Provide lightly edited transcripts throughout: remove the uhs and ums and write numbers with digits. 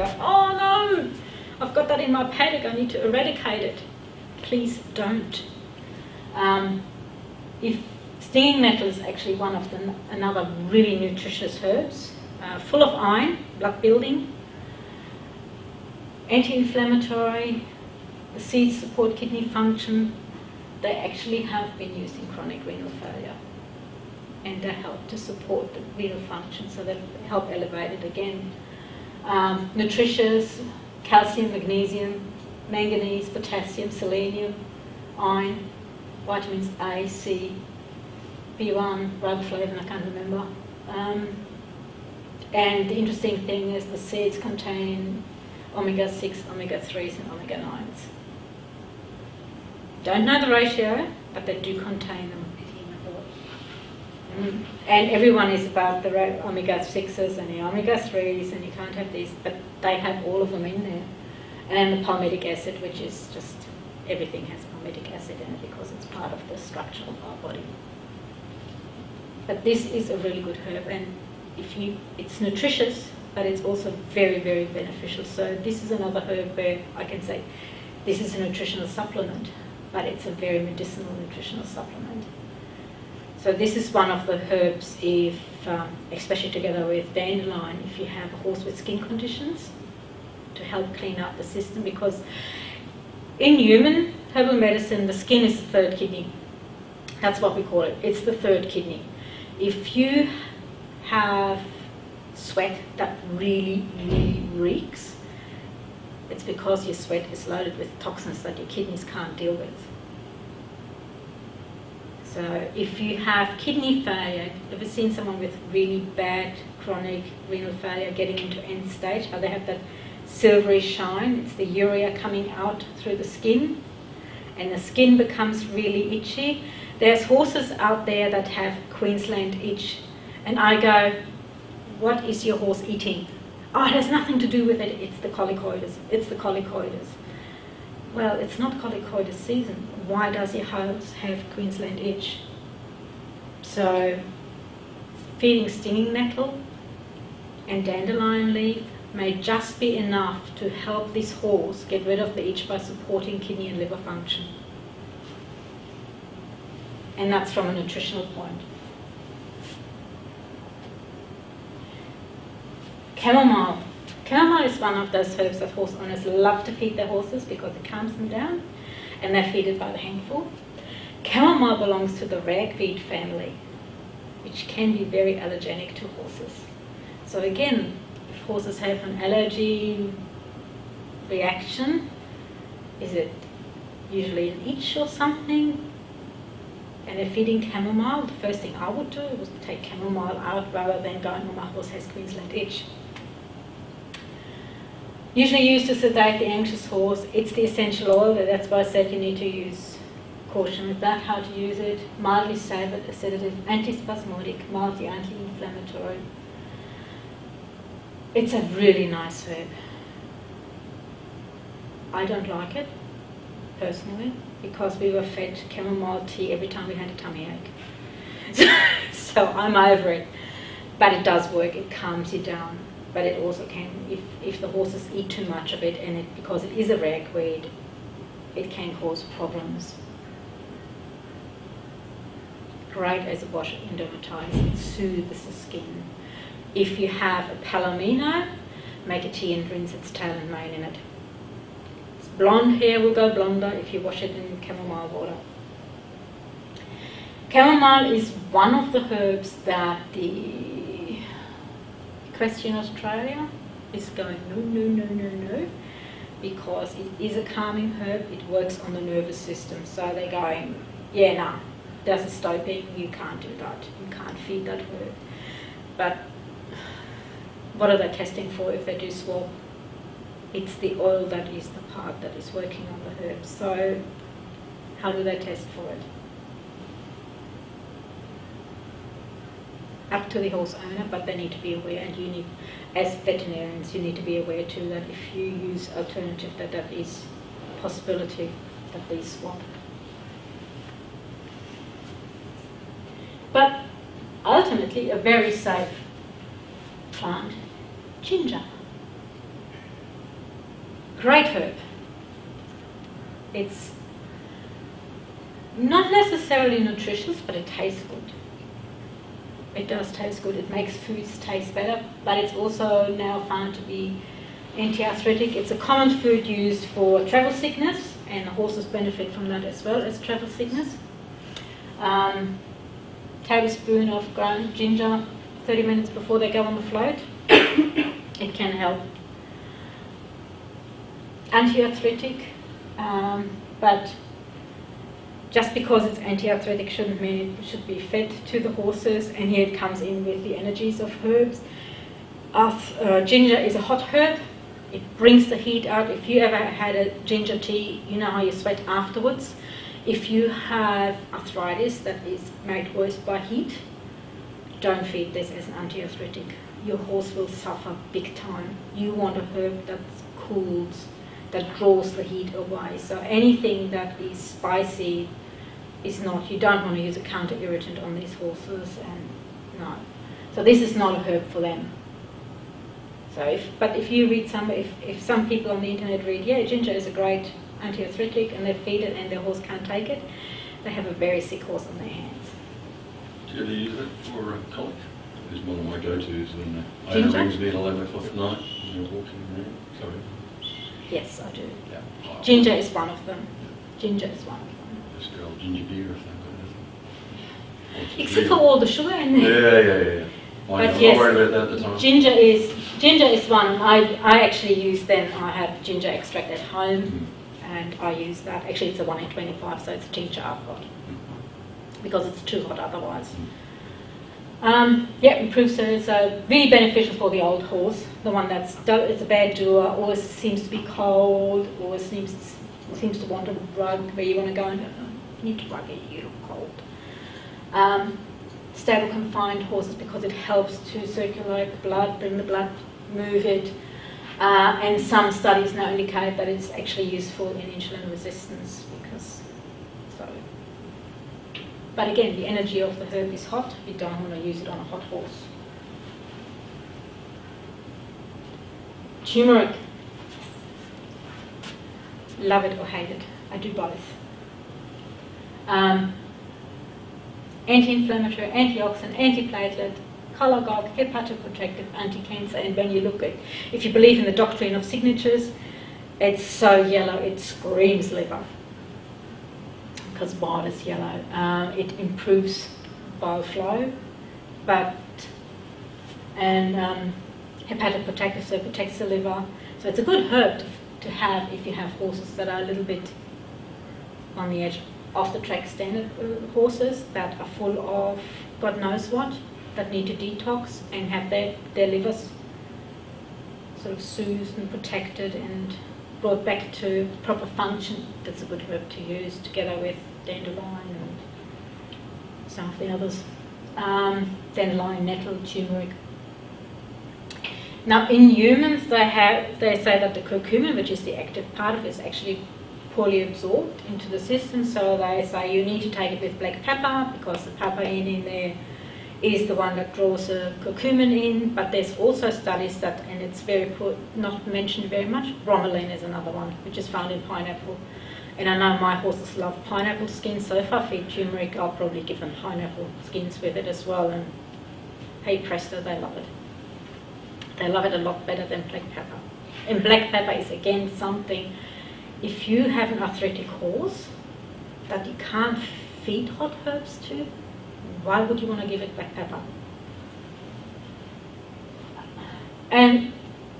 go, oh no, I've got that in my paddock, I need to eradicate it. Please don't. If stinging nettle is actually one of another really nutritious herbs, full of iron, blood building, anti-inflammatory, the seeds support kidney function. They actually have been used in chronic renal failure, and they help to support the renal function, so they help elevate it again. Nutritious, calcium, magnesium, manganese, potassium, selenium, iron, vitamins A, C, B1, riboflavin, I can't remember. And the interesting thing is the seeds contain omega-6, omega-3s and omega-9s. Don't know the ratio, but they do contain them. And everyone is about the omega-6s and the omega-3s, and you can't have these, but they have all of them in there. And the palmitic acid, which is just, everything has palmitic acid in it because it's part of the structure of our body. But this is a really good herb, and it's nutritious, but it's also very, very beneficial. So this is another herb where I can say this is a nutritional supplement, but it's a very medicinal nutritional supplement. So this is one of the herbs, if especially together with dandelion, if you have a horse with skin conditions, to help clean up the system, because in human herbal medicine, the skin is the third kidney. That's what we call it. It's the third kidney. If you have sweat that really, really reeks, it's because your sweat is loaded with toxins that your kidneys can't deal with. So if you have kidney failure, ever seen someone with really bad chronic renal failure getting into end stage, how they have that silvery shine? It's the urea coming out through the skin, and the skin becomes really itchy. There's horses out there that have Queensland itch, and I go, what is your horse eating? Oh, it has nothing to do with it, it's the colicoides, it's the colicoides. Well, it's not colicoides season. Why does your horse have Queensland itch? So, feeding stinging nettle and dandelion leaf may just be enough to help this horse get rid of the itch by supporting kidney and liver function. And that's from a nutritional point. Chamomile. Chamomile is one of those herbs that horse owners love to feed their horses because it calms them down, and they feed it by the handful. Chamomile belongs to the ragweed family, which can be very allergenic to horses. So again, if horses have an allergy reaction, is it usually an itch or something, and they're feeding chamomile, the first thing I would do was take chamomile out rather than going, oh, my horse has Queensland itch. Usually used to sedate the anxious horse. It's the essential oil, that's why I said you need to use caution with that, how to use it. Mildly sedative, antispasmodic, mildly anti-inflammatory. It's a really nice herb. I don't like it, personally, because we were fed chamomile tea every time we had a tummy ache. So I'm over it. But it does work, it calms you down. But it also can, if the horses eat too much of it, and because it is a ragweed, it can cause problems. Great as a wash and dermatitis, it soothes the skin. If you have a palomino, make a tea and rinse its tail and mane in it. Its blonde hair will go blonder if you wash it in chamomile water. Chamomile is one of the herbs that the Equestrian Australia is going no, because it is a calming herb, it works on the nervous system. So they're going, yeah, no, there's a stoping, you can't do that, you can't feed that herb. But what are they testing for if they do swab? It's the oil that is the part that is working on the herb. So how do they test for it? Up to the horse owner, but they need to be aware, and you need, as veterinarians, you need to be aware too that if you use alternative, that is a possibility that they swap. But ultimately, a very safe plant, ginger. great herb. It's not necessarily nutritious, but it tastes good. It does taste good. It makes foods taste better, but it's also now found to be anti-arthritic. It's a common food used for travel sickness, and horses benefit from that as well as travel sickness. Tablespoon of ground ginger 30 minutes before they go on the float. It can help. Anti-arthritic, but just because it's anti-arthritic shouldn't mean it should be fed to the horses, and here it comes in with the energies of herbs. Ginger is a hot herb. It brings the heat out. If you ever had a ginger tea, you know how you sweat afterwards. If you have arthritis that is made worse by heat, don't feed this as an anti-arthritic. Your horse will suffer big time. You want a herb that cools, that draws the heat away. So anything that is spicy is not, you don't want to use a counter irritant on these horses, and no. So this is not a herb for them. So if you read if some people on the internet read, yeah, ginger is a great anti-arthritic, and they feed it and their horse can't take it, they have a very sick horse on their hands. Do you ever use it for colic? It's one of my go-tos when Ginger? Ada rings me at 11 o'clock at night when you're walking around. Sorry. Yes, I do. Yeah. Ginger is one of them. Ginger is one of them. Just the old ginger beer if they've got anything. Except for all the sugar in there. Yeah. But I yes, worried about that at the time. ginger is one. I actually use them. I have ginger extract at home, and I use that. Actually, it's a 1 in 25, so it's a tincture I've got because it's too hot otherwise. Improves her. So really beneficial for the old horse, the one it's a bad doer, always seems to be cold, always seems to want a rug where you want to go and you need to rug it, you look cold. Stable confined horses because it helps to circulate the blood, bring the blood, move it. And some studies now indicate that it's actually useful in insulin resistance because but again, the energy of the herb is hot. You don't want to use it on a hot horse. Turmeric. Love it or hate it. I do both. Anti-inflammatory, antioxidant, antiplatelet, cholagogue, hepatoprotective, anti-cancer. And when you look at, if you believe in the doctrine of signatures, it's so yellow, it screams liver. Because bile is yellow. It improves bile flow, and hepatoprotective, so it protects the liver. So it's a good herb to have if you have horses that are a little bit on the edge, off the track standard horses that are full of God knows what, that need to detox and have their livers sort of soothed and protected and brought back to proper function. That's a good herb to use together with dandelion and some of the others. Dandelion, nettle, turmeric. Now in humans they say that the curcumin, which is the active part of it, is actually poorly absorbed into the system, so they say you need to take it with black pepper because the papain in there is the one that draws the curcumin in, but there's also studies that, and it's very poor, not mentioned very much, bromelain is another one, which is found in pineapple. And I know my horses love pineapple skins, so if I feed turmeric, I'll probably give them pineapple skins with it as well, and hey presto, they love it. They love it a lot better than black pepper. And black pepper is again something, if you have an arthritic horse that you can't feed hot herbs to, why would you want to give it black pepper? And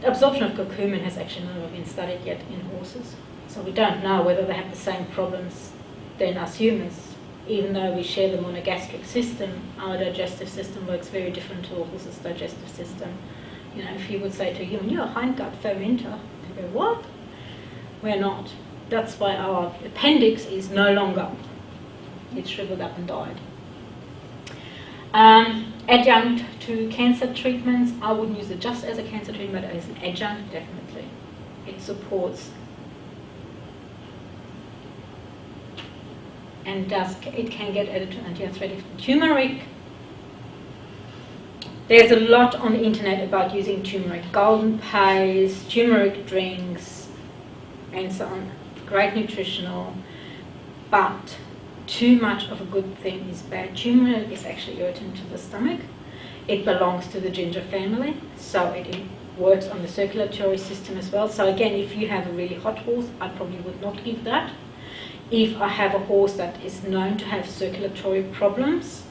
absorption of curcumin has actually not been studied yet in horses. So we don't know whether they have the same problems than us humans. Even though we share the monogastric system, our digestive system works very different to a horse's digestive system. You know, if you would say to a human, you're a hindgut fermenter, they go, what? We're not. That's why our appendix is no longer. It's shriveled up and died. Adjunct to cancer treatments, I wouldn't use it just as a cancer treatment, but as an adjunct, definitely. It supports and it can get added to anti-arthritic. Turmeric, there's a lot on the internet about using turmeric. Golden paste, turmeric drinks, and so on. Great nutritional, but too much of a good thing is bad. Turmeric is actually irritant to the stomach. It belongs to the ginger family, so it works on the circulatory system as well. So again, if you have a really hot horse, I probably would not give that. If I have a horse that is known to have circulatory problems,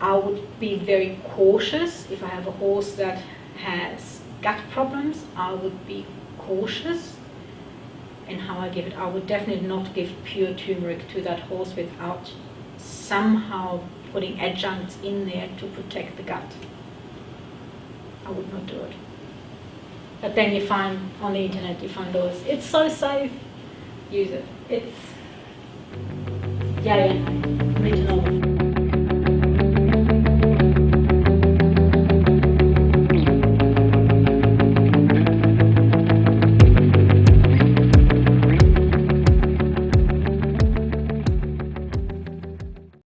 I would be very cautious. If I have a horse that has gut problems, I would be cautious in how I give it. I would definitely not give pure turmeric to that horse without somehow putting adjuncts in there to protect the gut. I would not do it. But then you find on the internet, you find those, it's so safe, use it. It's, yeah, read it all.